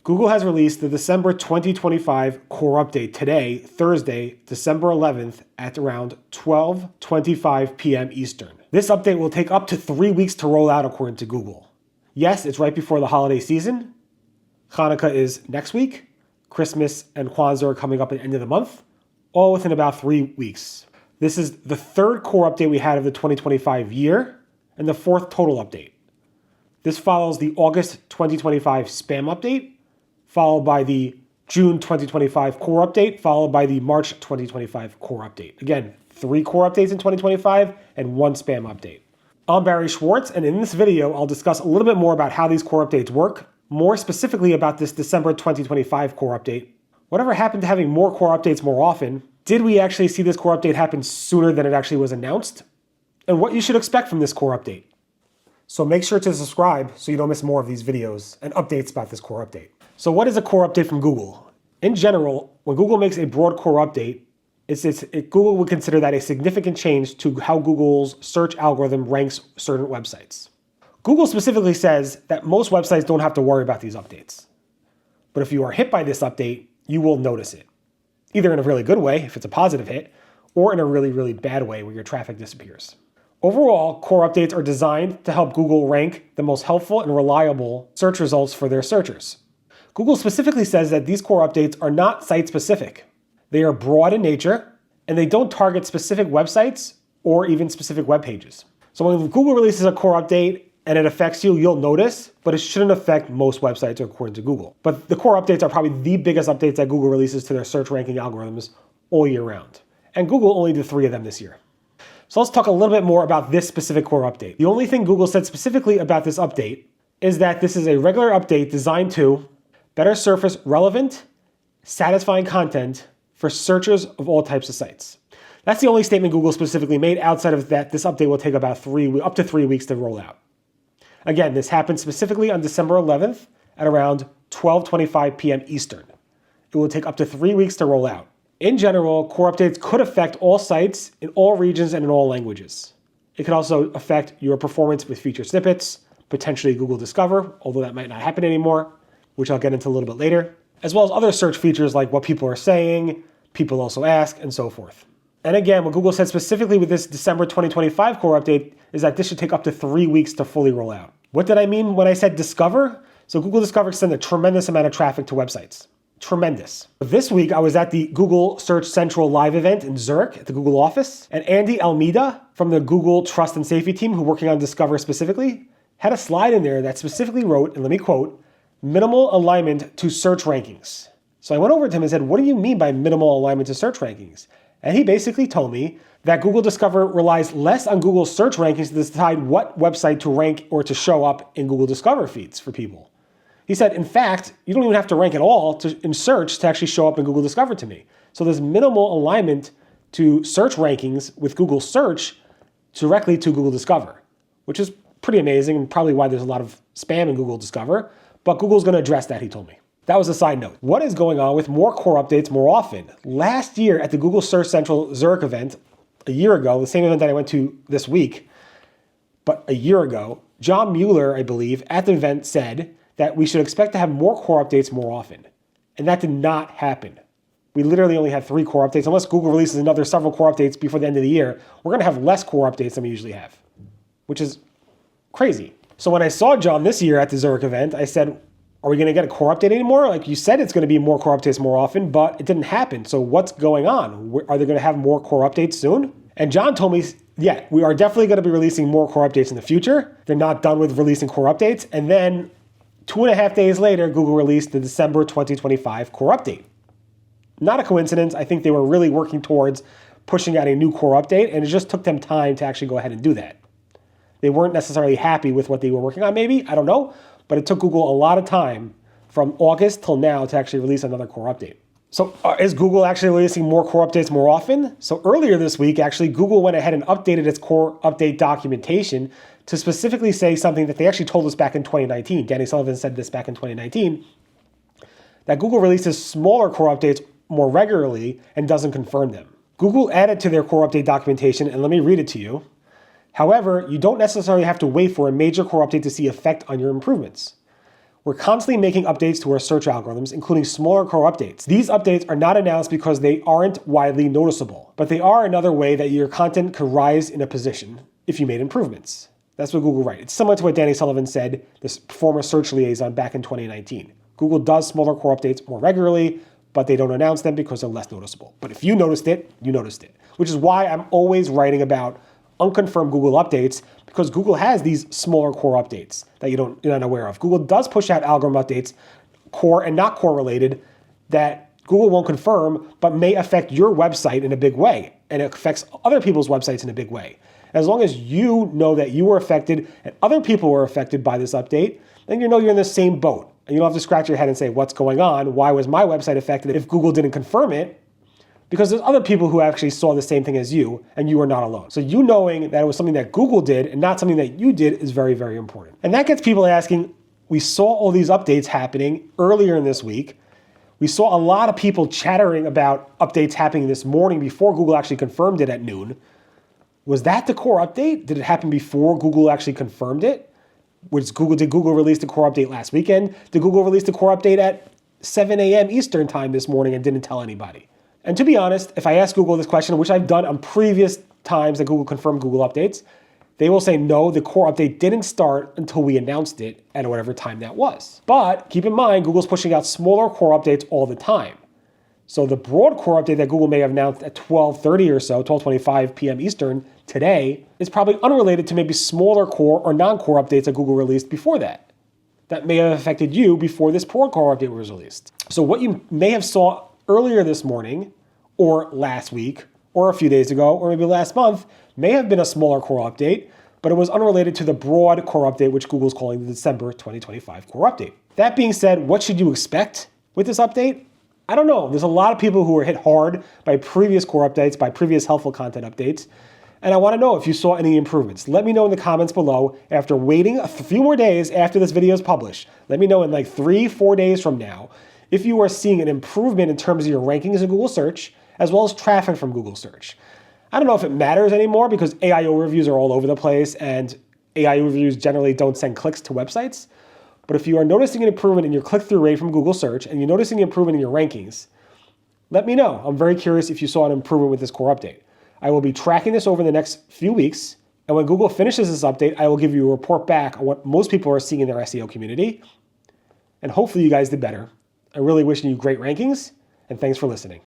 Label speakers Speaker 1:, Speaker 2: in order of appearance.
Speaker 1: Google has released the December 2025 core update today, Thursday, December 11th at around 12:25 p.m. Eastern. This update will take up to 3 weeks to roll out according to Google. Yes, it's right before the holiday season. Hanukkah is next week. Christmas and Kwanzaa are coming up at the end of the month, all within about 3 weeks. This is the third core update we had of the 2025 year and the fourth total update. This follows the August 2025 spam update, followed by the June 2025 core update, followed by the March 2025 core update. Again, 3 core updates in 2025 and 1 spam update. I'm Barry Schwartz, and in this video, I'll discuss a little bit more about how these core updates work, more specifically about this December 2025 core update. Whatever happened to having more core updates more often? Did we actually see this core update happen sooner than it actually was announced? And what you should expect from this core update. So make sure to subscribe so you don't miss more of these videos and updates about this core update. So what is a core update from Google? In general, when Google makes a broad core update, Google would consider that a significant change to how Google's search algorithm ranks certain websites. Google specifically says that most websites don't have to worry about these updates. But if you are hit by this update, you will notice it. Either in a really good way, if it's a positive hit, or in a really, really bad way where your traffic disappears. Overall, core updates are designed to help Google rank the most helpful and reliable search results for their searchers. Google specifically says that these core updates are not site-specific. They are broad in nature, and they don't target specific websites or even specific web pages. So when Google releases a core update and it affects you, you'll notice, but it shouldn't affect most websites according to Google. But the core updates are probably the biggest updates that Google releases to their search ranking algorithms all year round. And Google only did 3 of them this year. So let's talk a little bit more about this specific core update. The only thing Google said specifically about this update is that this is a regular update designed to better surface relevant, satisfying content for searchers of all types of sites. That's the only statement Google specifically made. Outside of that, this update will take about up to 3 weeks to roll out. Again, this happened specifically on December 11th at around 12:25 p.m. Eastern. It will take up to 3 weeks to roll out. In general, core updates could affect all sites in all regions and in all languages. It could also affect your performance with feature snippets, potentially Google Discover, although that might not happen anymore, which I'll get into a little bit later, as well as other search features like what people are saying, people also ask, and so forth. And again, what Google said specifically with this December 2025 core update is that this should take up to 3 weeks to fully roll out. What did I mean when I said Discover? So Google Discover sends a tremendous amount of traffic to websites. Tremendous. This week, I was at the Google Search Central live event in Zurich at the Google office, and Andy Almeida from the Google Trust and Safety team, who are working on Discover specifically, had a slide in there that specifically wrote, and let me quote, minimal alignment to search rankings. So I went over to him and said, what do you mean by minimal alignment to search rankings? And he basically told me that Google Discover relies less on Google search rankings to decide what website to rank or to show up in Google Discover feeds for people. He said, in fact, you don't even have to rank at all in search to actually show up in Google Discover to me. So there's minimal alignment to search rankings with Google Search directly to Google Discover, which is pretty amazing and probably why there's a lot of spam in Google Discover. But Google's going to address that, he told me. That was a side note. What is going on with more core updates more often? Last year at the Google Search Central Zurich event, a year ago, the same event that I went to this week, but a year ago, John Mueller, I believe, at the event said that we should expect to have more core updates more often. And that did not happen. We literally only had 3 core updates. Unless Google releases another several core updates before the end of the year, we're going to have less core updates than we usually have, which is crazy. So when I saw John this year at the Zurich event, I said, are we going to get a core update anymore? Like you said, it's going to be more core updates more often, but it didn't happen. So what's going on? Are they going to have more core updates soon? And John told me, yeah, we are definitely going to be releasing more core updates in the future. They're not done with releasing core updates. And then 2.5 days later, Google released the December 2025 core update. Not a coincidence. I think they were really working towards pushing out a new core update, and it just took them time to actually go ahead and do that. They weren't necessarily happy with what they were working on, maybe. I don't know. But it took Google a lot of time from August till now to actually release another core update. So is Google actually releasing more core updates more often? So earlier this week, actually, Google went ahead and updated its core update documentation to specifically say something that they actually told us back in 2019. Danny Sullivan said this back in 2019, that Google releases smaller core updates more regularly and doesn't confirm them. Google added to their core update documentation, and let me read it to you. However, you don't necessarily have to wait for a major core update to see effect on your improvements. We're constantly making updates to our search algorithms, including smaller core updates. These updates are not announced because they aren't widely noticeable, but they are another way that your content could rise in a position if you made improvements. That's what Google writes. It's similar to what Danny Sullivan said, this former search liaison back in 2019. Google does smaller core updates more regularly, but they don't announce them because they're less noticeable. But if you noticed it, you noticed it, which is why I'm always writing about unconfirmed Google updates, because Google has these smaller core updates that you're not aware of. Google does push out algorithm updates, core and not core related, that Google won't confirm, but may affect your website in a big way, and it affects other people's websites in a big way. As long as you know that you were affected and other people were affected by this update, then you know you're in the same boat. And you don't have to scratch your head and say, what's going on? Why was my website affected if Google didn't confirm it? Because there's other people who actually saw the same thing as you, and you are not alone. So you knowing that it was something that Google did and not something that you did is very, very important. And that gets people asking, we saw all these updates happening earlier in this week. We saw a lot of people chattering about updates happening this morning before Google actually confirmed it at noon. Was that the core update? Did it happen before Google actually confirmed it? Did Google release the core update last weekend? Did Google release the core update at 7 a.m. Eastern time this morning and didn't tell anybody? And to be honest, if I ask Google this question, which I've done on previous times that Google confirmed Google updates, they will say, no, the core update didn't start until we announced it at whatever time that was. But keep in mind, Google's pushing out smaller core updates all the time. So the broad core update that Google may have announced at 12:30 or so, 12:25 p.m. Eastern today, is probably unrelated to maybe smaller core or non-core updates that Google released before that may have affected you before this broad core update was released. So what you may have saw earlier this morning or last week or a few days ago or maybe last month may have been a smaller core update, but it was unrelated to the broad core update, which Google's calling the December 2025 core update. That being said, what should you expect with this update? I don't know. There's a lot of people who were hit hard by previous core updates, by previous helpful content updates. And I want to know if you saw any improvements. Let me know in the comments below after waiting a few more days after this video is published. Let me know in like 3-4 days from now if you are seeing an improvement in terms of your rankings in Google search, as well as traffic from Google search. I don't know if it matters anymore because AI overviews are all over the place and AI overviews generally don't send clicks to websites. But if you are noticing an improvement in your click-through rate from Google search and you're noticing an improvement in your rankings, let me know. I'm very curious if you saw an improvement with this core update. I will be tracking this over the next few weeks. And when Google finishes this update, I will give you a report back on what most people are seeing in their SEO community. And hopefully you guys did better. I'm really wishing you great rankings, and thanks for listening.